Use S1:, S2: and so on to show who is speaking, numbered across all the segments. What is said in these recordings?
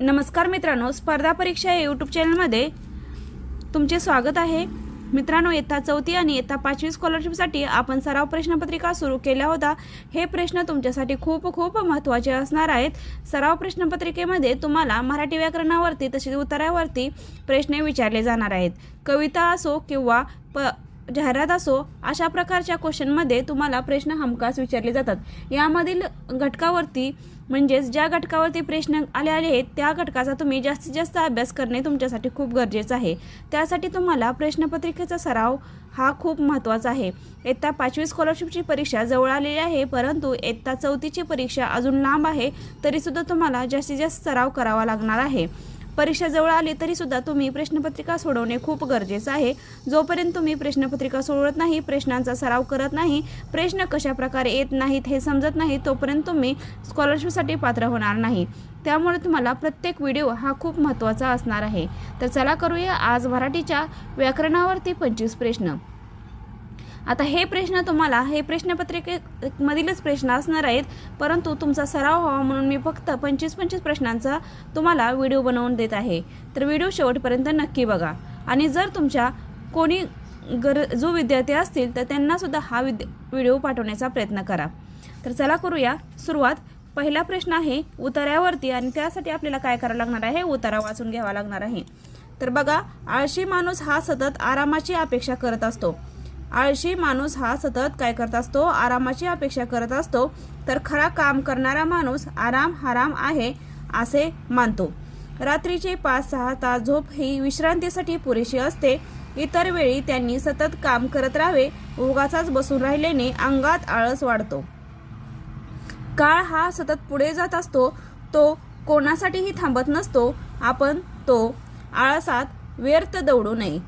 S1: नमस्कार मित्रांनो, स्पर्धा परीक्षा या यूट्यूब चॅनलमध्ये तुमचे स्वागत आहे। मित्रांनो, इयत्ता 4थी आणि इयत्ता 5वी स्कॉलरशिपसाठी आपण सराव प्रश्नपत्रिका सुरू केल्या होता। हे प्रश्न तुमच्यासाठी खूप महत्त्वाचे असणार आहेत। सराव प्रश्नपत्रिकेमध्ये तुम्हाला मराठी व्याकरणावरती तसेच उत्तरावरती प्रश्न विचारले जाणार आहेत। कविता असो किंवा जाहिरात असो, अशा प्रकारच्या क्वेश्चनमध्ये तुम्हाला प्रश्न हमखास विचारले जातात। यामधील घटकावरती म्हणजेच ज्या घटकावरती प्रश्न आले आहेत त्या घटकाचा तुम्ही जास्तीत जास्त अभ्यास करणे तुमच्यासाठी खूप गरजेचं आहे। त्यासाठी तुम्हाला प्रश्नपत्रिकेचा सराव हा खूप महत्त्वाचा आहे। इयत्ता 5वी स्कॉलरशिपची परीक्षा जवळ आलेली आहे, परंतु इयत्ता 4थीची परीक्षा अजून लांब आहे, तरीसुद्धा तुम्हाला जास्तीत जास्त सराव करावा लागणार आहे। परीक्षा जवळ आली तरी सुद्धा तुम्ही प्रश्नपत्रिका सोडवणे खूप गरजेचं आहे। जोपर्यंत तुम्ही प्रश्नपत्रिका सोडवत नाही, प्रश्नांचा सराव करत नाही, प्रश्न कशा प्रकारे येत नाहीत हे समजत नाही, तोपर्यंत तुम्ही स्कॉलरशिपसाठी पात्र होणार नाही। त्यामुळे तुम्हाला प्रत्येक व्हिडिओ हा खूप महत्त्वाचा असणार आहे। तर चला करूया आज मराठीच्या व्याकरणावरती 25 प्रश्न। आता हे प्रश्न तुम्हाला हे प्रश्नपत्रिकेमधीलच प्रश्न असणार आहेत, परंतु तुमचा सराव व्हावा म्हणून मी फक्त 25 प्रश्नांचा तुम्हाला व्हिडिओ बनवून देत आहे। तर व्हिडिओ शेवटपर्यंत नक्की बघा आणि जर तुमच्या कोणी जो विद्यार्थी असतील तर त्यांना सुद्धा हा व्हिडिओ पाठवण्याचा प्रयत्न करा। तर चला करूया सुरुवात। पहिला प्रश्न आहे उतार्यावरती आणि त्यासाठी आपल्याला काय करावं लागणार आहे, उतारा वाचून घ्यावा लागणार आहे। तर बघा, आळशी माणूस हा सतत आरामाची अपेक्षा करत असतो। आळशी माणूस हा सतत काय करत असतो, आरामाची अपेक्षा करत असतो। तर खरा काम करणारा माणूस आराम हराम आहे असे मानतो। रात्रीचे 5-6 तास झोप ही विश्रांतीसाठी पुरेशी असते, इतर वेळी त्यांनी सतत काम करत राहावे, उगाचाच बसून राहिल्याने अंगात आळस वाढतो। काळ हा सतत पुढे जात असतो, तो कोणासाठीही थांबत नसतो, आपण तो आळसात व्यर्थ दौडू नये।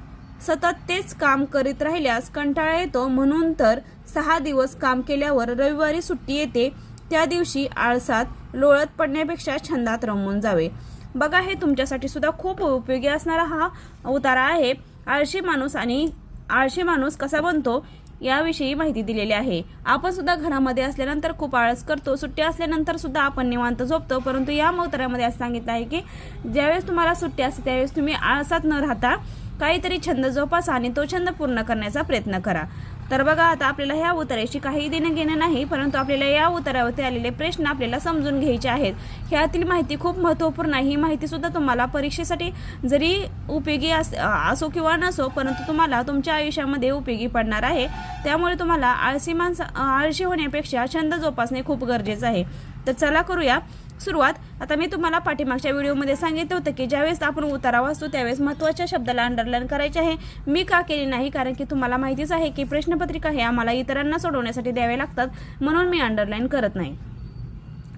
S1: सतत तेच काम करीत राहिल्यास कंटाळा येतो, म्हणून तर 6 दिवस काम केल्यावर रविवारी सुट्टी येते, त्या दिवशी आळसात लोळत पडण्यापेक्षा छंदात रमून जावे। बघा, हे तुमच्यासाठी सुद्धा खूप उपयोगी असणारा हा उतारा आहे। आळशी माणूस कसा बनतो याविषयी माहिती दिलेली आहे। आपण सुद्धा घरामध्ये असल्यानंतर खूप आळस करतो, सुट्टी असल्यानंतर सुद्धा आपण निवांत झोपतो, परंतु या उतार्यामध्ये असं सांगितलं आहे की ज्यावेळेस तुम्हाला सुट्टी असते त्यावेळेस तुम्ही आळसात न राहता काहीतरी छंद जोपासा आणि तो छंद पूर्ण करण्याचा प्रयत्न करा। तर बघा, आता आपल्याला ह्या उतार्याशी काही देणं घेणं नाही, परंतु आपल्याला या उतार्यावरती आलेले प्रश्न आपल्याला समजून घ्यायचे आहेत। ह्यातील माहिती खूप महत्त्वपूर्ण आहे। ही माहिती सुद्धा तुम्हाला परीक्षेसाठी जरी उपयोगी असो किंवा नसो, परंतु तुम्हाला तुमच्या आयुष्यामध्ये उपयोगी पडणार आहे। त्यामुळे तुम्हाला आळशी होण्यापेक्षा छंद जोपासणे खूप गरजेचं आहे। तर चला करूया सुरुवात। आता मी तुम्हाला पाठीमागच्या व्हिडिओमध्ये सांगितलं होतं की ज्यावेळेस आपण उतारा वाचतो त्यावेळेस महत्त्वाच्या शब्दाला अंडरलाईन करायचे आहे। मी का केली नाही, कारण की तुम्हाला माहितीच आहे की प्रश्नपत्रिका हे आम्हाला इतरांना सोडवण्यासाठी द्यावे लागतात, म्हणून मी अंडरलाईन करत नाही।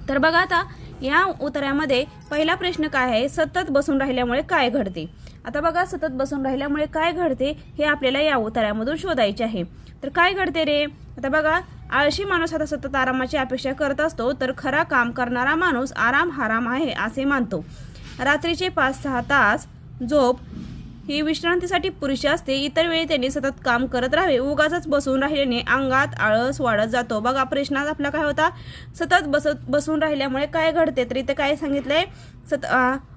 S1: तर बघा, आता या उतार्यामध्ये पहिला प्रश्न काय आहे, सतत बसून राहिल्यामुळे काय घडते। आता बघा, सतत बसून राहिल्यामुळे काय घडते हे आपल्याला या उतार्यामधून शोधायचे आहे। तर काय घडते रे, आता बघा, आळशी माणूस आता सतत आरामाची अपेक्षा करत असतो, तर खरा काम करणारा माणूस आराम हराम आहे असे मानतो। रात्रीचे 5-6 तास झोप ही विश्रांतीसाठी पुरेशी असते, इतर वेळी त्यांनी सतत काम करत राहावे, उगाचच बसून राहिल्याने अंगात आळस वाढत जातो। बघा, प्रश्नात आपला काय होता, सतत बसून राहिल्यामुळे काय घडते, तर इथे काय सांगितलंय,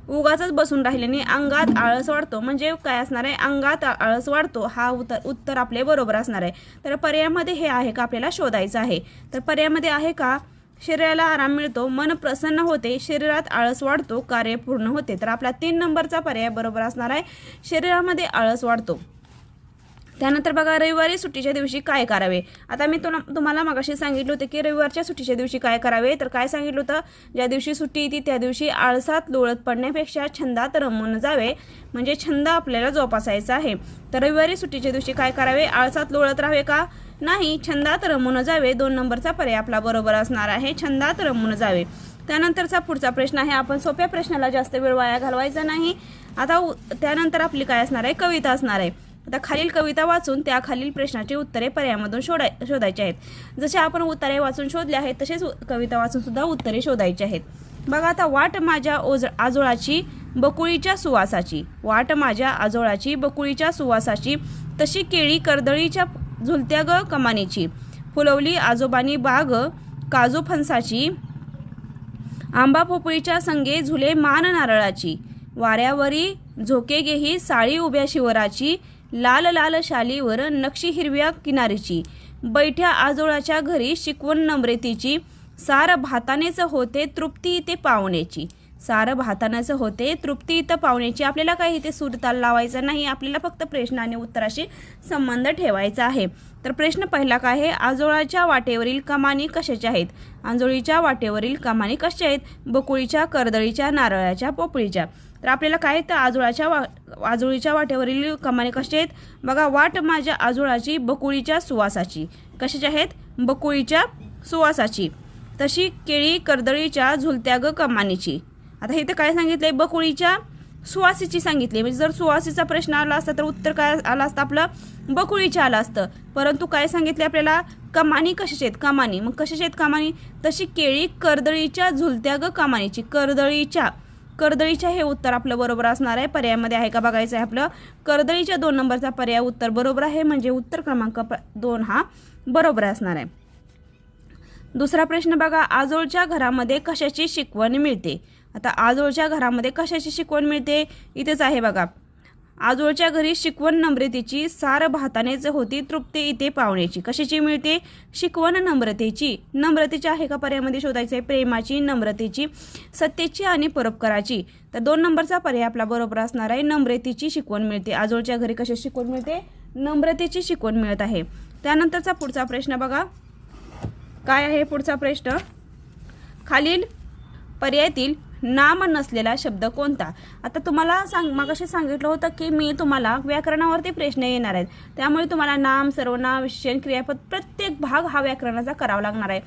S1: उगाचच बसून राहिल्याने अंगात आळस वाढतो, म्हणजे काय असणार आहे, अंगात आळस वाढतो। हा उत्तर आपले बरोबर असणार आहे। तर पर्यायामध्ये हे आहे का आपल्याला शोधायचं आहे। तर पर्यायामध्ये आहे का, शरीराला आराम मिळतो, मन प्रसन्न होते, शरीरात आळस वाढतो, कार्य पूर्ण होते। तर आपला 3 नंबरचा पर्याय बरोबर असणार आहे, शरीरामध्ये आळस वाढतो। त्यानंतर बघा, रविवारी सुट्टीच्या दिवशी काय करावे। आता मी तुम्हाला मगाशी सांगितलं होतं की रविवारच्या सुट्टीच्या दिवशी काय करावे। तर काय सांगितलं होतं, ज्या दिवशी सुट्टी येते त्या दिवशी आळसात लोळत पडण्यापेक्षा छंदात रमून जावे, म्हणजे छंद आपल्याला जोपासायचा आहे। तर रविवारी सुट्टीच्या दिवशी काय करावे, आळसात लोळत राहावे का, नाही, छंदात रमून जावे। 2 नंबरचा पर्याय आपला बरोबर असणार आहे, छंदात रमून जावे। त्यानंतरचा पुढचा प्रश्न आहे, आपण सोप्या प्रश्नाला जास्त वेळ वाया घालवायचा नाही। आता त्यानंतर आपली काय असणार आहे, कविता असणार आहे। आता खालील कविता वाचून त्या खालील प्रश्नाची उत्तरे पर्यायामधून शोधायची आहेत। जसे आपण उत्तरे वाचून शोधले आहेत तसेच कविता वाचून सुद्धा उत्तरे शोधायची आहेत। बघा, आता वाट माझ्या आजोळाची बकुळीच्या सुवासाची, वाट माझ्या आजोळाची बकुळीच्या सुवासाची, तशी केळी कर्दळीच्या झुलत्या ग कमानीची, फुलवली आजोबानी बाग काजू फणसाची, आंबा पोपळीच्या संगे झुले मान नारळाची, वाऱ्यावरी झोके घेही साळी उभ्या शिवराची, लाल लाल शालीवर नक्षी हिरव्या किनारीची, बैठ्या आजोळाच्या घरी शिकवण नम्रतेची, सार भातानेच होते तृप्ती इथे पावण्याची, सार भातानेच होते तृप्ती इथं पावण्याची. आपल्याला काही इथे सूरताल लावायचा नाही, आपल्याला फक्त प्रश्न आणि उत्तराशी संबंध ठेवायचा आहे. तर प्रश्न पहिला काय आहे, आजोळाच्या वाटेवरील कमानी कशाच्या आहेत? आंजोळीच्या वाटेवरील कमानी कशा आहेत? बकुळीच्या, कर्दळीच्या, नारळाच्या, पोपळीच्या. तर आपल्याला काय तर आजोळीच्या वाटेवरील कमानी कशा आहेत? बघा, वाट माझ्या आजोळाची बकुळीच्या सुवासाची. कशाच्या आहेत? बकुळीच्या सुवासाची. तशी केळी कर्दळीच्या झुलत्या ग कमानीची. आता इथे काय सांगितलंय? बकुळीच्या सुवासीची सांगितली. म्हणजे जर सुवासीचा प्रश्न आला असता तर उत्तर काय आलं असतं आपलं? बकुळीच्या आलं असतं. परंतु काय सांगितले आपल्याला? कमानी कशाची आहेत? कमानी. मग कशाची आहेत कमानी? तशी केळी कर्दळीच्या झुलत्या ग कमानीची. कर्दळीच्या हे उत्तर आपलं बरोबर असणार आहे. पर्यायामध्ये आहे का बघायचं आहे आपलं. कर्दळीच्या 2 नंबरचा पर्याय उत्तर बरोबर आहे, म्हणजे उत्तर क्रमांक 2 हा बरोबर असणार आहे. दुसरा प्रश्न बघा, आजोळच्या घरामध्ये कशाची शिकवण मिळते? आता आजोळच्या घरामध्ये कशाची शिकवण मिळते? इथेच आहे बघा. आजोळच्या घरी शिकवण नम्रतेची, सार भातानेच होती तृप्ती इथे पावण्याची. कशाची मिळते? शिकवण नम्रतेची. नम्रतेची आहे का पर्यायामध्ये शोधायचं आहे? प्रेमाची, नम्रतेची, सत्तेची आणि परोपकाराची. तर 2 नंबरचा पर्याय आपला बरोबर असणार आहे. नम्रतेची शिकवण मिळते. आजोळच्या घरी कशाची शिकवण मिळते? नम्रतेची शिकवण मिळत आहे. त्यानंतरचा पुढचा प्रश्न बघा, काय आहे पुढचा प्रश्न? खालील पर्यायातील नाम नसलेला शब्द कोणता? आता तुम्हाला मगाशी सांगितलं होतं की मी तुम्हाला व्याकरणावरती प्रश्न येणार आहेत, त्यामुळे तुम्हाला नाम, सर्वनाम, विशेषण, क्रियापद प्रत्येक भाग हा व्याकरणाचा करावा लागणार आहे.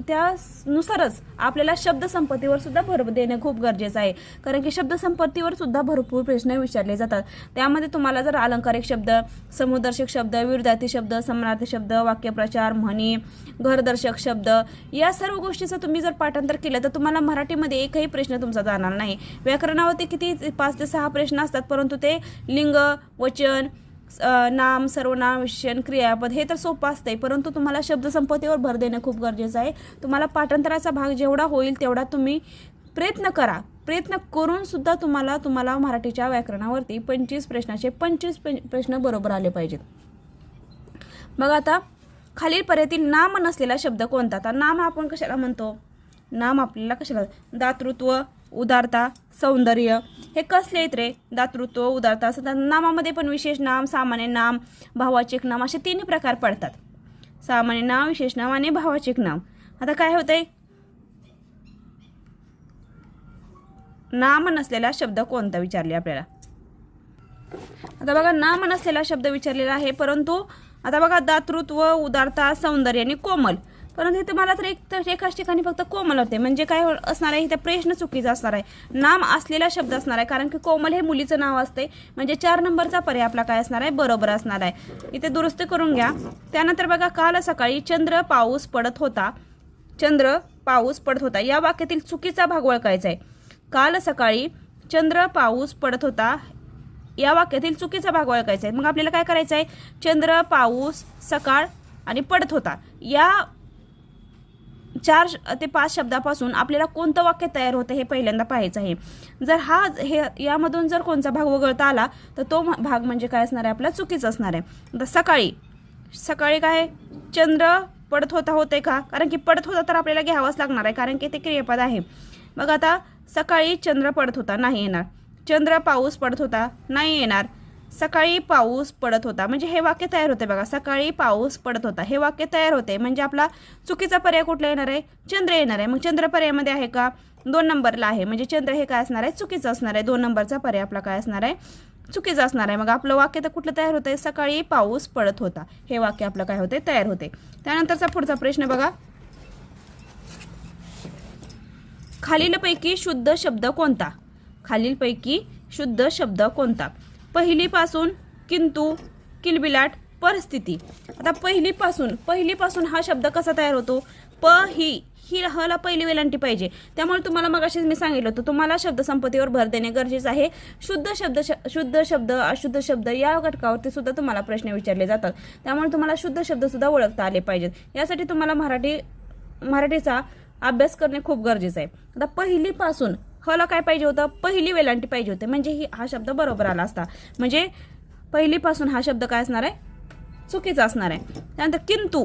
S1: त्यानुसारच आपल्याला शब्दसंपत्तीवर सुद्धा भर देणे खूप गरजेचं आहे, कारण की शब्दसंपत्तीवर सुद्धा भरपूर प्रश्न विचारले जातात. त्यामध्ये तुम्हाला जर अलंकारिक शब्द, समुदर्शक शब्द, विरुद्धार्थी शब्द, समानार्थी शब्द, वाक्यप्रचार, म्हणी, घरदर्शक शब्द या सर्व गोष्टीचं तुम्ही जर पाठांतर केलं तर तुम्हाला मराठीमध्ये एकही प्रश्न तुमचा जाणार नाही. व्याकरणावरती किती 5 ते 6 प्रश्न असतात, परंतु ते लिंग, वचन, नाम, सर्वनाम, विशेषण, क्रियापद हे तर सोपं असतंय, परंतु तुम्हाला शब्दसंपत्तीवर भर देणं खूप गरजेचं आहे. तुम्हाला पाठांतराचा भाग जेवढा होईल तेवढा तुम्ही प्रयत्न करा. प्रयत्न करून सुद्धा तुम्हाला मराठीच्या व्याकरणावरती 25 प्रश्नाचे 25 प्रश्न बरोबर आले पाहिजेत. बघा, आता खालील पर्यायातील नाम नसलेला शब्द कोणता? तर नाम आपण कशाला म्हणतो? नाम आपल्याला कशाला? दातृत्व, उदारता, सौंदर्य हे कसले आहेत रे? दातृत्व, उदारता असं. नामामध्ये पण विशेष नाम, सामान्य नाम, भाववाचक नाम असे 3 प्रकार पडतात. सामान्य नाम, विशेष नाम आणि भाववाचक नाम. आता काय होतंय? नाम नसलेला शब्द कोणता विचारले आपल्याला. आता बघा, नाम नसलेला शब्द विचारलेला आहे, परंतु आता बघा, दातृत्व, उदारता, सौंदर्य आणि कोमल. परंतु इथे मला तर एकाच ठिकाणी फक्त कोमल होते, म्हणजे काय असणार आहे? इथे प्रश्न चुकीचा असणार आहे. नाम असलेला शब्द असणार आहे, कारण की कोमल हे मुलीचं नाव असते, म्हणजे 4 नंबरचा पर्याय आपला काय असणार आहे? बरोबर असणार आहे. इथे दुरुस्त करून घ्या. त्यानंतर बघा, काल सकाळी चंद्र पाऊस पडत होता. चंद्र पाऊस पडत होता या वाक्यातील चुकीचा भाग ओळखायचा आहे. काल सकाळी चंद्र पाऊस पडत होता या वाक्यातील चुकीचा भाग ओळखायचा आहे. मग आपल्याला काय करायचं आहे? चंद्र, पाऊस, सकाळ आणि पडत होता या 4 ते 5 शब्दापासून आपल्याला कोणतं वाक्य तयार होतं हे पहिल्यांदा पाहायचं आहे. जर यामधून जर कोणता भाग वगळता आला तर तो भाग म्हणजे काय असणार आहे? आपला चुकीचा असणार आहे. आता सकाळी काय? चंद्र पडत होता होते का? कारण की पडत होता तर आपल्याला घ्यावंच लागणार आहे, कारण की ते क्रियापद आहे. बघा, आता सकाळी चंद्र पडत होता नाही येणार. चंद्र पाऊस पडत होता नाही येणार. सकाळी पाऊस पडत होता म्हणजे हे वाक्य तयार होते. बघा, सकाळी पाऊस पडत होता हे वाक्य तयार होते, म्हणजे आपला चुकीचा पर्याय कुठला येणार आहे? चंद्र येणार आहे. मग चंद्र पर्यायामध्ये आहे का? 2 नंबरला आहे, म्हणजे चंद्र हे काय असणार आहे? चुकीचं असणार आहे. 2 नंबरचा पर्याय आपला काय असणार आहे? चुकीचं असणार आहे. मग आपलं वाक्य तर कुठलं तयार होतंय? सकाळी पाऊस पडत होता हे वाक्य आपलं काय होते? तयार होते. त्यानंतरचा पुढचा प्रश्न बघा, खालीलपैकी शुद्ध शब्द कोणता? खालीलपैकी शुद्ध शब्द कोणता? पहिलीपासून, किंतु, किलबिलाट, परिस्थिती. आता पहिलीपासून हा शब्द कसा तयार होतो? ही हला पहिली वेलांटी पाहिजे, त्यामुळे तुम्हाला मगाशीच मी सांगितलं होतं तुम्हाला शब्दसंपत्तीवर भर देणे गरजेचं आहे. शुद्ध शब्द, अशुद्ध शब्द या घटकावरती सुद्धा तुम्हाला प्रश्न विचारले जातात, त्यामुळे तुम्हाला शुद्ध शब्द सुद्धा ओळखता आले पाहिजेत. यासाठी तुम्हाला मराठीचा अभ्यास करणे खूप गरजेचं आहे. आता पहिलीपासून हला काय पाहिजे होतं, पहिली वेलांटी पाहिजे होते, म्हणजे हा शब्द बरोबर आला असता. म्हणजे पहिलीपासून हा शब्द काय असणार आहे, चुकीचा असणार आहे. त्यानंतर किंतु,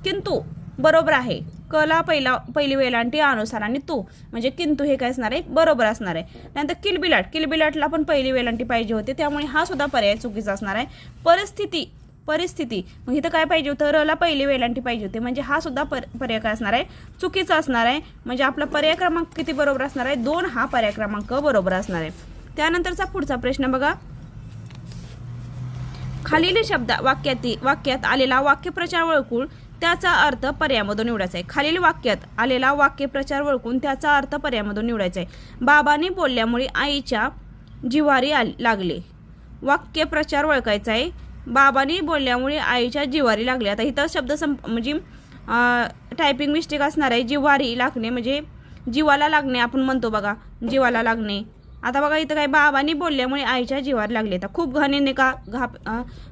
S1: किंतु बरोबर आहे. कला पहिली वेलांटी अनुसार आणि तू म्हणजे किंतु हे काय असणार आहे, बरोबर असणार आहे. त्यानंतर किलबिलाट, किलबिलाटला पण पहिली वेलांटी पाहिजे होते, त्यामुळे हा सुद्धा पर्याय चुकीचा असणार आहे. परिस्थिती मग इथं काय पाहिजे होतं, रला पहिली वेलांटी पाहिजे होते, म्हणजे हा सुद्धा पर्याय काय असणार आहे, चुकीचा असणार आहे. म्हणजे आपला पर्याय क्रमांक किती बरोबर असणार आहे, 2 हा पर्याय क्रमांक बरोबर असणार आहे. त्यानंतरचा पुढचा प्रश्न बघा, खालील शब्द वाक्यात आलेला वाक्यप्रचार ओळखून त्याचा अर्थ पर्यायामधून निवडायचा आहे. खालील वाक्यात आलेला वाक्यप्रचार ओळखून त्याचा अर्थ पर्यायामधून निवडायचा आहे. बाबांनी बोलल्यामुळे आईच्या जिव्हारी लागले. वाक्यप्रचार ओळखायचा आहे. बाबांनी बोलल्यामुळे आईच्या जिव्हारी लागले. आता इथं शब्द म्हणजे टायपिंग मिस्टेक असणार आहे. जिव्हारी लागणे म्हणजे जीवाला लागणे आपण म्हणतो बघा, जीवाला लागणे. आता बघा इथं काय, बाबांनी बोलल्यामुळे आईच्या जिव्हारी लागले. तर खूप घाणेने का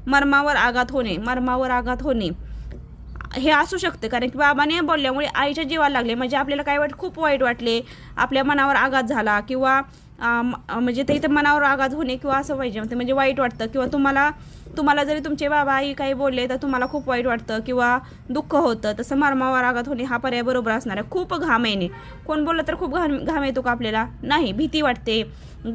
S1: मर्मावर आघात होणे, मर्मावर आघात होणे हे असू शकते, कारण की बाबाने बोलल्यामुळे आईच्या जीवाला लागले म्हणजे आपल्याला काय खूप वाईट वाटले, आपल्या मनावर आघात झाला, किंवा म्हणजे ते इथं मनावर आघात होणे किंवा असं पाहिजे म्हणजे वाईट वाटतं, किंवा तुम्हाला जरी तुमचे बाबा आई काही बोलले तर तुम्हाला खूप वाईट वाटतं किंवा दुःख होतं, तसं मर्मावर आघात होणे हा पर्याय बरोबर असणार आहे. खूप घाम येणे, कोण बोललं तर खूप घाम येतो का आपल्याला, नाही, भीती वाटते,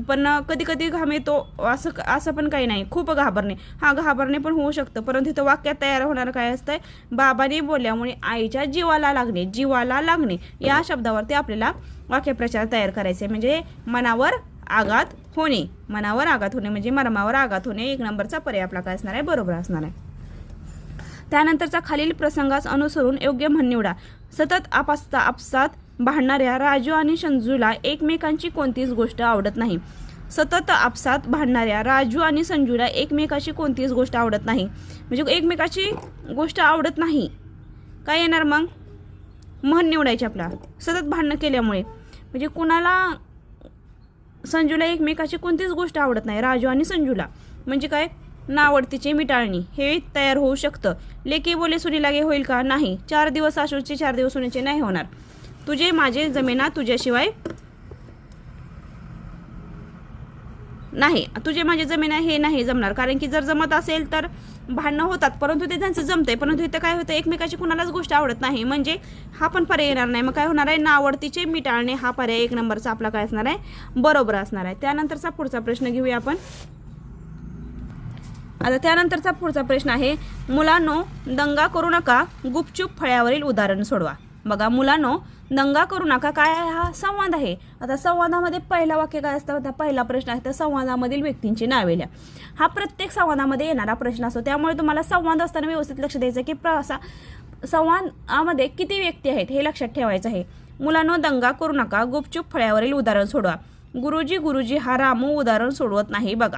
S1: पण कधी कधी घाम येतो असं पण काही नाही. खूप घाबरणे, हा घाबरणे पण होऊ शकतं, परंतु इथं वाक्यात तयार होणारं काय असतंय, बाबांनी बोलल्यामुळे आईच्या जीवाला लागणे या शब्दावरती आपल्याला वाक्यप्रचार तयार करायचे. म्हणजे मनावर आघात होणे म्हणजे मर्मावर आघात होणे 1 नंबरचा पर्याय आपला काय असणार आहे, बरोबर असणार आहे. त्यानंतरचा खालील प्रसंगास अनुसरून योग्य म्हण निवडा. सतत आपसात भांडणाऱ्या राजू आणि संजूला एकमेकांची कोणतीच गोष्ट आवडत नाही. सतत आपसात भांडणाऱ्या राजू आणि संजूला एकमेकाची कोणतीच गोष्ट आवडत नाही म्हणजे एकमेकाची गोष्ट आवडत नाही. काय येणार मग, म्हण निवडायची आपला. सतत भांडणं केल्यामुळे म्हणजे कुणाला, संजूला एकमेकाची कोणतीच गोष्ट आवडत नाही, राजू आणि संजूला, म्हणजे काय, नावडतीचे मिटाळणी हे तयार होऊ शकतं. लेकी बोले सुनी लागे होईल का, नाही. 4 दिवस सासूचे 4 दिवस सुनेचे नाही होणार. तुझे माझे जमेना तुझ्याशिवाय नाही, तुझे माझे जमेना हे नाही जमणार, कारण की जर जमत असेल तर भांडणं होतात, परंतु ते त्यांचं जमतंय, परंतु इथं काय होतं, एकमेकाची कुणालाच गोष्ट आवडत नाही म्हणजे हा पण पर्याय येणार नाही. मग काय होणार आहे, नावडतीचे मिटाळणे हा पर्याय 1 नंबरचा आपला काय असणार आहे, बरोबर असणार आहे. त्यानंतरचा पुढचा प्रश्न घेऊया आपण. आता त्यानंतरचा पुढचा प्रश्न आहे, मुलांनो दंगा करू नका, गुपचूप फळ्यावरील उदाहरण सोडवा. बघा, मुलांनो दंगा करू नका, काय हा संवाद आहे. आता संवादामध्ये पहिला वाक्य काय असतं, आता पहिला प्रश्न आहे तर संवादामधील व्यक्तींची नावे लिहा. हा प्रत्येक संवादामध्ये येणारा प्रश्न असतो, त्यामुळे तुम्हाला संवाद असताना व्यवस्थित लक्ष द्यायचं की संवादामध्ये किती व्यक्ती आहेत हे लक्षात ठेवायचं आहे. मुलांनो दंगा करू नका, गुपचूप फळ्यावरील उदाहरण सोडवा. गुरुजी हा रामू उदाहरण सोडवत नाही. बघा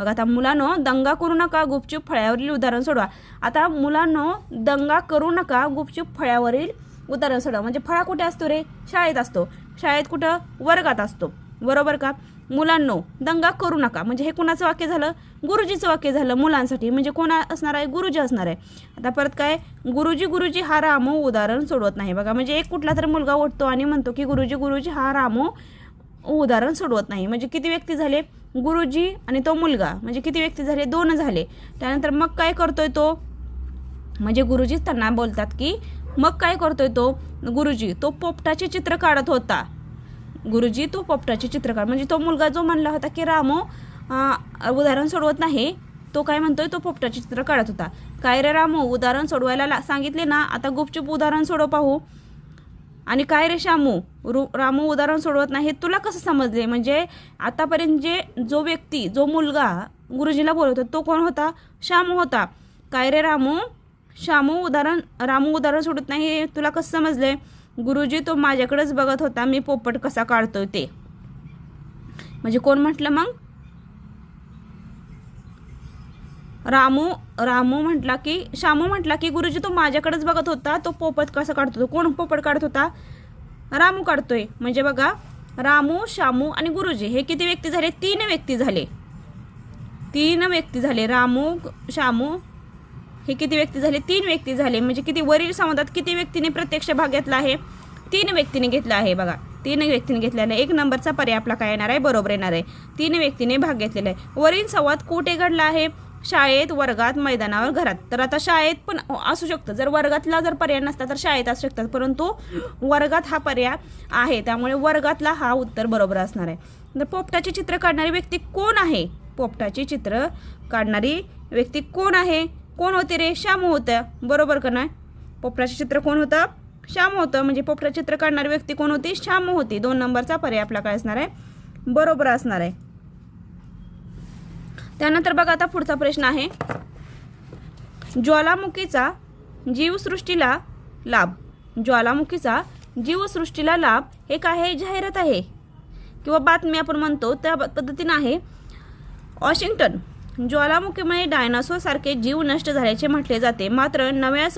S1: आता मुलांनो दंगा करू नका, गुपचूप फळ्यावरील उदाहरण सोडवा. आता मुलांनो दंगा करू नका, गुपचूप फळ्यावरील उदाहरण सोडवा म्हणजे फळा कुठे असतो रे, शाळेत असतो. शाळेत कुठं, वर्गात असतो, बरोबर का. मुलांनो दंगा करू नका म्हणजे हे कुणाचं वाक्य झालं, गुरुजीचं वाक्य झालं मुलांसाठी, म्हणजे कोण असणार आहे, गुरुजी असणार आहे. आता परत काय, गुरुजी हा रामू उदाहरण सोडवत नाही. बघा म्हणजे एक कुठला तर मुलगा उठतो आणि म्हणतो की गुरुजी हा रामू उदाहरण सोडवत नाही, म्हणजे किती व्यक्ती झाले, गुरुजी आणि तो मुलगा, म्हणजे किती व्यक्ती झाले, 2 झाले. त्यानंतर मग काय करतोय तो, म्हणजे गुरुजीच त्यांना बोलतात की मग काय करतोय तो, गुरुजी तो पोपटाचे चित्र काढत होता. गुरुजी तो पोपटाचे चित्र काढ म्हणजे तो मुलगा जो म्हणला होता की रामू उदाहरण सोडवत नाही, तो काय म्हणतोय, तो पोपटाचे चित्र काढत होता. काय रे रामू उदाहरण सोडवायला सांगितले ना, आता गुपचूप उदाहरण सोडव पाहू. आणि काय रे रामू उदाहरण सोडवत नाही हे तुला कसं समजले, म्हणजे आतापर्यंत जो व्यक्ती, जो मुलगा गुरुजीला बोलत होता तो कोण होता, शामू होता. काय रे रामू उदाहरण सोडत नाही हे तुला कसं समजले, गुरुजी तो माझ्याकडेच बघत होता, मी पोपट कसा काढतोय ते. म्हणजे कोण म्हटलं मग, रामू म्हटला की, शामू म्हटला की गुरुजी तो माझ्याकडेच बघत होता, तो पोपट कसा काढतो, तो कोण पोपट काढत होता, रामू काढतोय. म्हणजे बघा रामू, शामू आणि गुरुजी हे किती व्यक्ती झाले, 3 व्यक्ती झाले. 3 व्यक्ती झाले, रामू शामू हे किती व्यक्ती झाले, 3 व्यक्ती झाले. म्हणजे किती, वरील संवादात किती व्यक्तीने प्रत्यक्ष भाग घेतला आहे, 3 व्यक्तीने घेतला आहे बघा, 3 व्यक्तीने घेतलेला आहे. 1 नंबरचा पर्याय आपला काय येणार आहे, बरोबर येणार आहे. 3 व्यक्तीने भाग घेतलेला आहे. वरील संवाद कुठे घडला आहे, शाळेत, वर्गात, मैदानावर, घरात. तर आता शाळेत पण असू शकतं, जर वर्गातला जर पर्याय नसता तर शाळेत असू शकतात, परंतु वर्गात हा पर्याय आहे, त्यामुळे वर्गातला हा उत्तर बरोबर असणार आहे. तर पोपटाचे चित्र काढणारी व्यक्ती कोण आहे, पोपटाचे चित्र काढणारी व्यक्ती कोण आहे, कोण होते रे, श्यामू होत्या, बरोबर का नाही. पोपटाचे चित्र कोण होतं, श्यामू होतं, म्हणजे पोपटाचे चित्र काढणारी व्यक्ती कोण होती, श्यामू होती. 2 नंबरचा पर्याय आपला काय असणार आहे, बरोबर असणार आहे. त्यानंतर बघा आता पुढचा प्रश्न आहे, ज्वालामुखीचा जीवसृष्टीला लाभ. ज्वालामुखीचा जीवसृष्टीला लाभ हे काय आहे, जाहिरात आहे किंवा बातमी आपण म्हणतो त्या पद्धतीने आहे. वॉशिंग्टन, ज्वालामुखीमुळे डायनासोर सारखे जीव नष्ट झाल्याचे म्हटले जाते, मात्र नव्या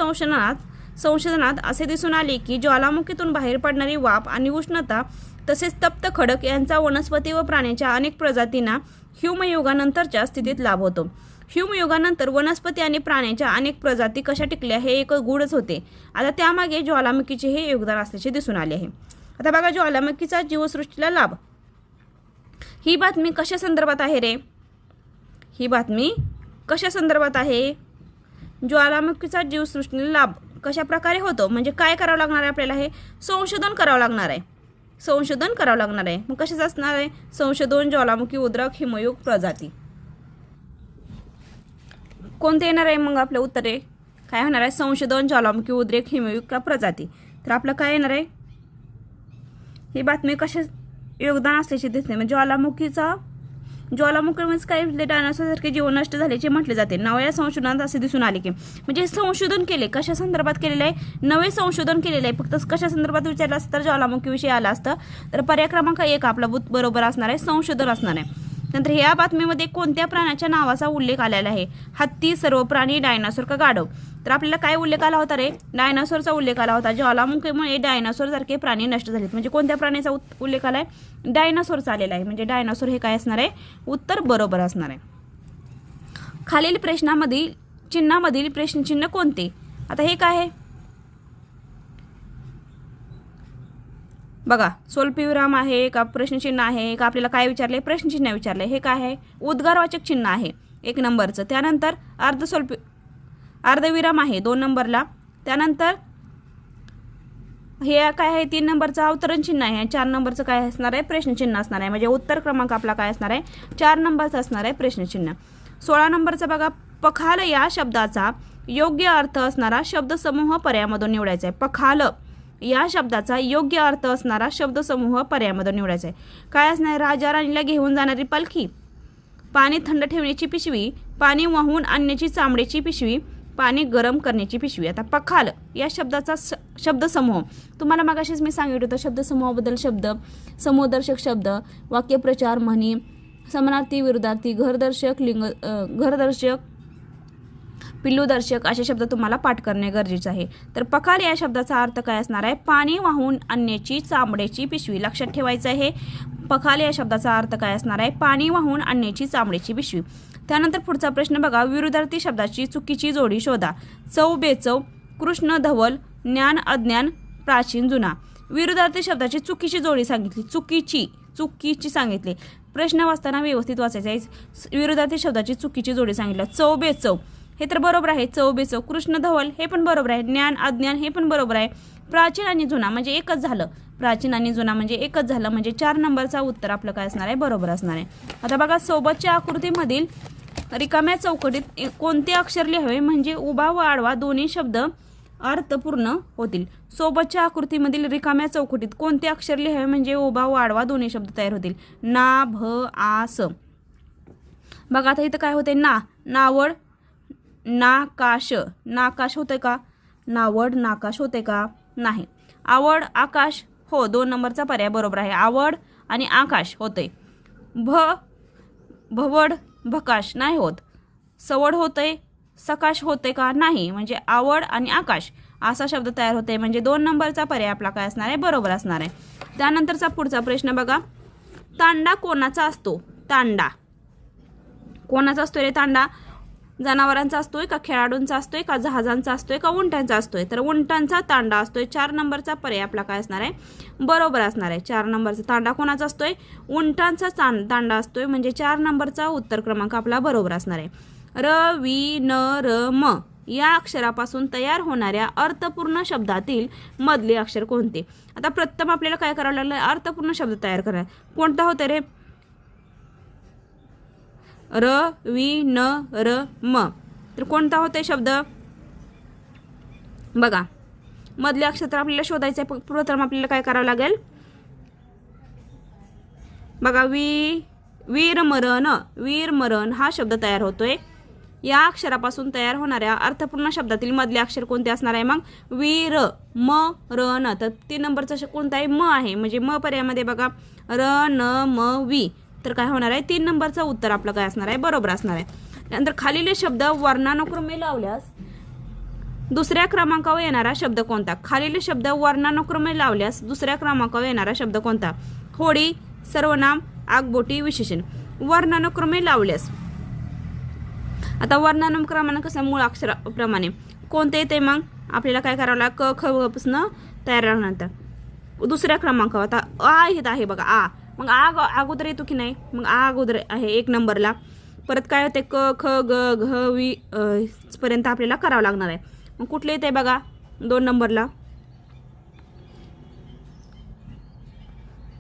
S1: संशोधनात असे दिसून आले की ज्वालामुखीतून बाहेर पडणारी वाफ आणि उष्णता तसेच तप्त खडक यांचा वनस्पती व प्राण्यांच्या अनेक प्रजातींना हिमयुगानंतरच्या स्थितीत लाभ होतो. हिमयुगानंतर वनस्पती आणि प्राण्यांच्या अनेक प्रजाती कशा टिकल्या हे एक गूढच होते. आता त्यामागे ज्वालामुखीचे हे योगदान असल्याचे दिसून आले आहे. आता बघा, ज्वालामुखीचा जीवसृष्टीला लाभ ही बातमी कशा संदर्भात आहे रे, ही बातमी कशा संदर्भात आहे, ज्वालामुखीचा जीवसृष्टीला लाभ कशा प्रकारे होतो, म्हणजे काय करावं लागणार आहे आपल्याला, हे संशोधन करावं लागणार आहे, संशोधन करावं लागणार आहे. मग कशाच असणार आहे, संशोधन, ज्वालामुखी, उद्रक, हिमयुग, प्रजाती. कोणते येणार आहे मग आपलं उत्तरे, काय होणार आहे, संशोधन, ज्वालामुखी, उद्रेक, हिमयुग का प्रजाती. तर आपलं काय येणार आहे, ही बातमी कशा योगदान असल्याचे दिसते, म्हणजे ज्वालामुखीमुळे काय डायनासोरसारखे जीवन नष्ट झाल्याचे म्हटले जाते. नव्या संशोधनात असे दिसून आले की, म्हणजे संशोधन केले, कशा संदर्भात केलेलं आहे, नवे संशोधन केलेलं आहे. फक्त कशा संदर्भात विचारलं असतं तर ज्वालामुखीविषयी आलं असतं, तर पर्याय क्रमांक 1 आपला बरोबर असणार आहे, संशोधन असणार आहे. नंतर ह्या बातमीमध्ये कोणत्या प्राण्याच्या नावाचा उल्लेख आलेला आहे, हत्ती, सर्व प्राणी, डायनासोर का गाढव. तर आपल्याला काय उल्लेख आला होता रे, डायनासोरचा उल्लेख आला होता. ज्वालामुखीमुळे डायनासोर सारखे प्राणी नष्ट झालेत, म्हणजे कोणत्या प्राण्याचा उल्लेख आलाय, डायनासोरचा आलेला आहे, म्हणजे डायनासोर हे काय असणार आहे, उत्तर बरोबर असणार आहे. खालील प्रश्नामधील चिन्हामधील प्रश्नचिन्ह कोणते. आता हे काय आहे बघा, स्वल्पविराम आहे का प्रश्नचिन्ह आहे का, आपल्याला काय विचारले, प्रश्नचिन्ह विचारले. हे काय आहे, उद्गारवाचक चिन्ह आहे 1 नंबरचं. त्यानंतर अर्धविराम आहे 2 नंबरला. त्यानंतर हे काय आहे, 3 नंबरचं अवतरण चिन्ह आहे. 4 नंबरचं काय असणार आहे, प्रश्नचिन्ह असणार आहे, म्हणजे उत्तर क्रमांक आपला काय असणार आहे, 4 नंबरचा असणार आहे प्रश्नचिन्ह. 16 नंबरचा बघा, पखाल या शब्दाचा योग्य अर्थ असणारा शब्दसमूह पर्यायामधून निवडायचा आहे. पखाल या शब्दाचा योग्य अर्थ असणारा शब्दसमूह पर्यायामधून निवडायचा आहे. काय असणार आहे, राजा राणीला घेऊन जाणारी पालखी, पाणी थंड ठेवण्याची पिशवी, पाणी वाहून आणण्याची चामड्याची पिशवी, पाणी गरम करण्याची पिशवी. आता पखाल या शब्दाचा शब्दसमूह तुम्हाला मागाशीच मी सांगितलं होतं, शब्दसमूहाबद्दल शब्द, समूहदर्शक शब्द, वाक्यप्रचार, म्हणी, समानार्थी, विरुद्धार्थी, घरदर्शक, पिल्लूदर्शक असे शब्द तुम्हाला पाठ करणे गरजेचे आहे. तर पखाल या शब्दाचा अर्थ काय असणार आहे, पाणी वाहून आणण्याची चामड्याची पिशवी. लक्षात ठेवायचं आहे, पखाल या शब्दाचा अर्थ काय असणार आहे, पाणी वाहून आणण्याची चामड्याची पिशवी. त्यानंतर पुढचा प्रश्न बघा, विरुद्धार्थी शब्दाची चुकीची जोडी शोधा. चव, बेचव, कृष्ण, धवल, ज्ञान, अज्ञान, प्राचीन, जुना. विरुद्धार्थी शब्दाची चुकीची जोडी सांगितली, चुकीची सांगितली. प्रश्न वाचताना व्यवस्थित वाचायचं आहे. विरुद्धार्थी शब्दाची चुकीची जोडी सांगितलं. चव, बेचव हे तर बरोबर आहे, चव, बेचव. कृष्ण, धवल हे पण बरोबर आहे. ज्ञान, अज्ञान हे पण बरोबर आहे. प्राचीन आणि जुना म्हणजे एकच झालं, प्राचीन आणि जुना म्हणजे एकच झालं, म्हणजे 4 नंबरचा उत्तर आपलं काय असणार आहे, बरोबर असणार आहे. आता बघा, सोबतच्या आकृतीमधील रिकाम्या चौकटीत कोणते अक्षर लिहावे म्हणजे उभा व आडवा दोन्ही शब्द अर्थपूर्ण होतील. सोबतच्या आकृतीमधील रिकाम्या चौकटीत कोणते अक्षर लिहावे म्हणजे उभा व आडवा दोन्ही शब्द तयार होतील. ना, भ, आ, स. बघा आता इथं काय होते, नावड, नाकाश. नाकाश होते का, नावड, नाकाश होते का, नाही. आवड, आकाश, हो 2 नंबरचा पर्याय बरोबर आहे. आवड आणि आकाश होते. भवड, भकाश नाही होत. सवड होते, सकाश होते का, नाही. म्हणजे आवड आणि आकाश असा शब्द तयार होते, म्हणजे 2 नंबरचा पर्याय आपला काय असणार आहे, बरोबर असणार आहे. त्यानंतरचा पुढचा प्रश्न बघा, तांडा कोणाचा असतो. तांडा कोणाचा असतो रे, तांडा जनावरांचा असतोय का खेळाडूंचा असतोय का जहाजांचा असतोय का उंटांचा असतोय? तर उंटांचा तांडा असतोय. 4 नंबरचा पर्याय आपला काय असणार आहे? बरोबर असणार आहे. 4 नंबरचा तांडा कोणाचा असतोय? उंटांचा तांडा असतोय. म्हणजे 4 नंबरचा उत्तर क्रमांक आपला बरोबर असणार आहे. र वि न र म या अक्षरापासून तयार होणाऱ्या अर्थपूर्ण शब्दातील मधले अक्षर कोणते? आता प्रथम आपल्याला काय करावं लागलं? अर्थपूर्ण शब्द तयार करा. कोणता होता रे? र वि न र म. तर कोणता होता शब्द? बघा, मधले अक्षर तर आपल्याला शोधायचं आहे. प्रथम आपल्याला काय करावं लागेल? बघा, वीरमरण हा शब्द तयार होतोय. या अक्षरापासून तयार होणाऱ्या अर्थपूर्ण शब्दातील मधले अक्षर कोणते असणार आहे? मग वीर म र न. तर 3 नंबरचा कोणता आहे? म आहे. म्हणजे म पर्यायामध्ये बघा र न म वी. तर काय होणार आहे? 3 नंबरचं उत्तर आपलं काय असणार आहे? बरोबर असणार आहे. त्यानंतर खालील शब्द वर्णानुक्रमे लावल्यास दुसऱ्या क्रमांकावर येणारा शब्द कोणता? खालील शब्द वर्णानुक्रमे लावल्यास दुसऱ्या क्रमांकावर येणारा शब्द कोणता? होडी, सर्वनाम, आगबोटी, विशेषण. वर्णानुक्रमे लावल्यास, आता वर्णानुक्रमाने कसं मूळ अक्षराप्रमाणे कोणते येते? मग आपल्याला काय करावं लागतं? क ख ग पासून तयार राहणार. दुसऱ्या क्रमांकावर आता आ येत आहे बघा, आ. मग अगोदर येतो की नाही? मग आ अगोदर आहे 1 नंबरला. परत काय होते? क ख ग घ वी पर्यंत आपल्याला करावं लागणार आहे. मग कुठले येते बघा? 2 नंबरला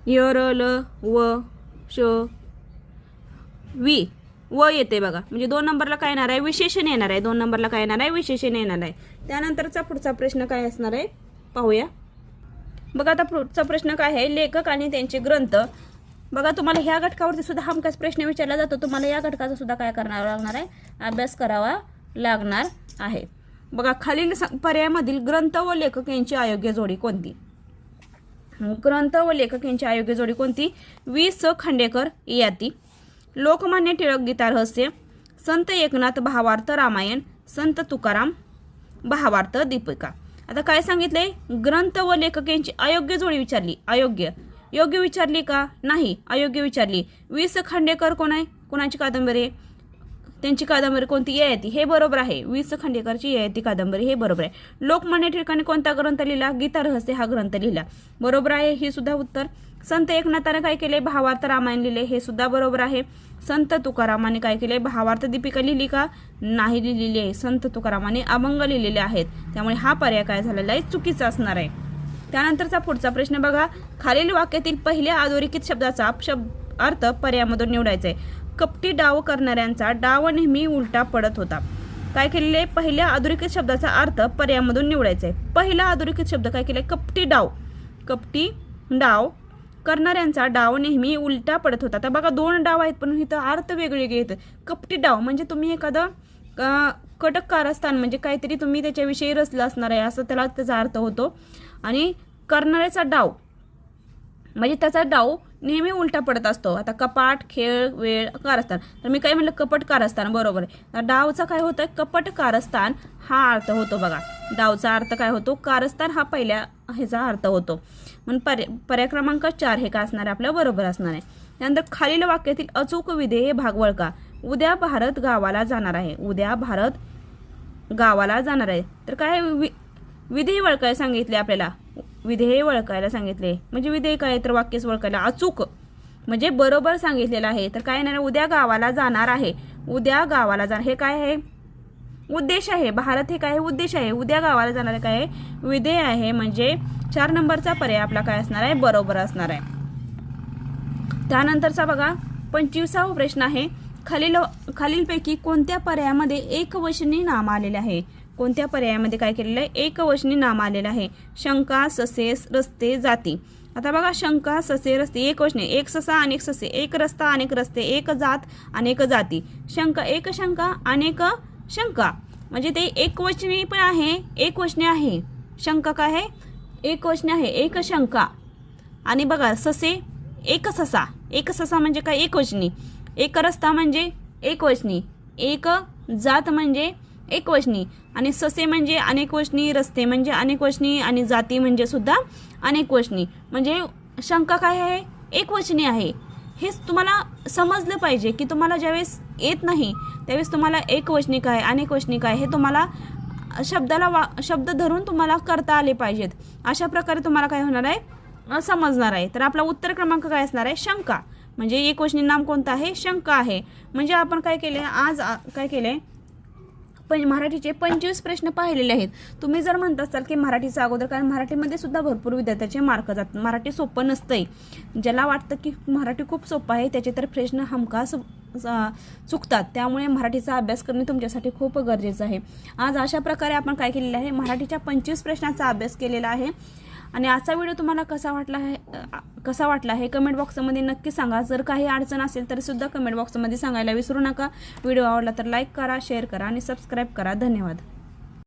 S1: य र ल व श वी. व येते बघा. म्हणजे 2 नंबरला काय येणार आहे? विशेषण येणार आहे. 2 नंबरला काय येणार आहे? विशेषण येणार आहे. त्यानंतरचा पुढचा प्रश्न काय असणार आहे पाहूया. बघा, आता पुढचा प्रश्न काय आहे? लेखक आणि त्यांचे ग्रंथ. बघा, तुम्हाला ह्या घटकावरती सुद्धा हमखास प्रश्न विचारला जातो. तुम्हाला या घटकाचा सुद्धा काय करावं लागणार आहे? अभ्यास करावा लागणार आहे. बघा, खालील पर्यायामधील ग्रंथ व लेखक यांची अयोग्य जोडी कोणती? ग्रंथ व लेखक यांची अयोग्य जोडी कोणती? वि स खांडेकर याती, लोकमान्य टिळक गीता रहस्य, संत एकनाथ भावार्थ रामायण, संत तुकाराम भावार्थ दीपिका. आता काय सांगितले? ग्रंथ व लेखक यांची अयोग्य जोडी विचारली. योग्य विचारली का? नाही, अयोग्य विचारली. वि स खांडेकर कोण आहे? कोणाची कादंबरी आहे? त्यांची कादंबरी कोणती? ययाती. हे बरोबर आहे. वि स खांडेकरची ययाती कादंबरी हे बरोबर आहे. लोकमान्य टिळकाने कोणता ग्रंथ लिहिला? गीता रहस्य हा ग्रंथ लिहिला. बरोबर आहे. हे सुद्धा उत्तर. संत एकनाथाने काय केले? भावार्थ रामायण लिहिले. हे सुद्धा बरोबर आहे. संत तुकारामाने काय केले? भावार्थ दीपिका लिहिली का? नाही लिहिलेली आहे. संत तुकारामाने अभंग लिहिलेले आहेत. त्यामुळे हा पर्याय काय झालेला आहे? चुकीचा असणार आहे. त्यानंतरचा पुढचा प्रश्न बघा, खालील वाक्यातील पहिल्या अधोरेखित शब्दाचा अर्थ पर्यायामधून निवडायचा आहे. कपटी डाव करणाऱ्यांचा डाव नेहमी उलटा पडत होता. काय केलेले? पहिल्या अधोरेखित शब्दाचा अर्थ पर्यायामधून निवडायचा आहे. पहिला अधोरेखित शब्द काय केले? कपटी डाव करणाऱ्यांचा डाव नेहमी उलटा पडत होता. तर बघा, 2 डाव आहेत पण इथं अर्थ वेगळे येत. कपटी डाव म्हणजे तुम्ही एखादं कटक कारस्थान म्हणजे काहीतरी तुम्ही त्याच्याविषयी रचलं असणार आहे असं त्याचा अर्थ होतो. आणि करणाऱ्याचा डाव म्हणजे त्याचा डाव नेहमी उलटा पडत असतो. आता कपाट, खेळ, वेळ, कारस्थान. तर मी काय म्हणलं? कपट कारस्थान. बरोबर आहे. तर डावचा काय होतं? कपट कारस्थान हा अर्थ होतो. बघा, डावचा अर्थ काय होतो? कारस्थान हा पहिल्या ह्याचा अर्थ होतो. म्हणून पर्याय क्रमांक 4 हे काय असणार आहे? आपलं बरोबर असणार आहे. त्यानंतर खालील वाक्यातील अचूक विधेय भाग वळका. उद्या भारत गावाला जाणार आहे. उद्या भारत गावाला जाणार आहे. तर काय विधेय वळकायला सांगितले आपल्याला? विधेय वळकायला सांगितले म्हणजे विधेय काय? तर वाक्यच वळकायला. अचूक म्हणजे बरोबर सांगितलेलं आहे. तर काय येणार? उद्या गावाला जाणार आहे. उद्या गावाला जाणार हे काय आहे? उद्देश आहे. भारत हे काय आहे? उद्देश आहे. उद्या गावाला जाणार आहे काय आहे? विधेय आहे. म्हणजे 4 नंबरचा पर्याय आपला काय असणार आहे? बरोबर असणार आहे. त्यानंतरचा बघा 25वा प्रश्न आहे. खालीलपैकी कोणत्या पर्यायामध्ये एकवचनी नाम आलेले आहे? कोणत्या पर्यायामध्ये काय केलेलं आहे? एकवचनी नाम आलेलं आहे. शंका, ससे, रस्ते, जाती. आता बघा, शंका, ससे, रस्ते एकवचने. एक ससा अनेक ससे, एक रस्ता अनेक रस्ते, एक जात अनेक जाती. शंका, एक शंका अनेक शंका म्हणजे ते एकवचनी पण आहे, एकवचने आहे. शंका काय आहे? एकवचने आहे. एक शंका. आणि बघा, ससे एक ससा. एक ससा म्हणजे काय? एकवचनी. एक रस्ता म्हणजे एकवचनी. एक जात म्हणजे एकवचनी. आणि ससे म्हणजे अनेकवचनी, रस्ते म्हणजे अनेकवचनी आणि जाती म्हणजे सुद्धा अनेकवचनी. म्हणजे शंका काय आहे? एकवचनी आहे. हेच तुम्हाला समजलं पाहिजे की तुम्हाला ज्यावेळेस येत नाही त्यावेळेस तुम्हाला एकवचनी काय अनेकवचनी काय हे तुम्हाला शब्द धरून तुम्हाला करता आले पाहिजेत. अशा प्रकारे तुम्हाला काय होणार आहे समजणार आहे. तर आपला उत्तर क्रमांक काय असणार आहे शंका. म्हणजे एकवचनी नाम कोणतं आहे शंका आहे. म्हणजे आपण काय केले आज काय केले मराठीचे 25 प्रश्न पाहिलेले आहेत. तुम्ही जर म्हणत असाल की मराठीचा अगोदर, कारण मराठीमध्ये सुद्धा भरपूर विद्यार्थ्याचे मार्क जातात. मराठी सोपं नसतंय. ज्याला वाटतं की मराठी खूप सोपं आहे त्याचे तर प्रश्न हमखास चुकतात. त्यामुळे मराठीचा अभ्यास करणे तुमच्यासाठी खूप गरजेचं आहे. आज अशा प्रकारे आपण काय केलेलं आहे मराठीच्या 25 प्रश्नांचा अभ्यास केलेला आहे. आणि आजचा व्हिडिओ तुम्हाला कसा वाटला हे कमेंट बॉक्समध्ये नक्की सांगा. जर काही अडचण असेल तर सुद्धा कमेंट बॉक्समध्ये सांगायला विसरू नका. व्हिडिओ आवडला तर लाईक करा, शेअर करा आणि सबस्क्राईब करा. धन्यवाद.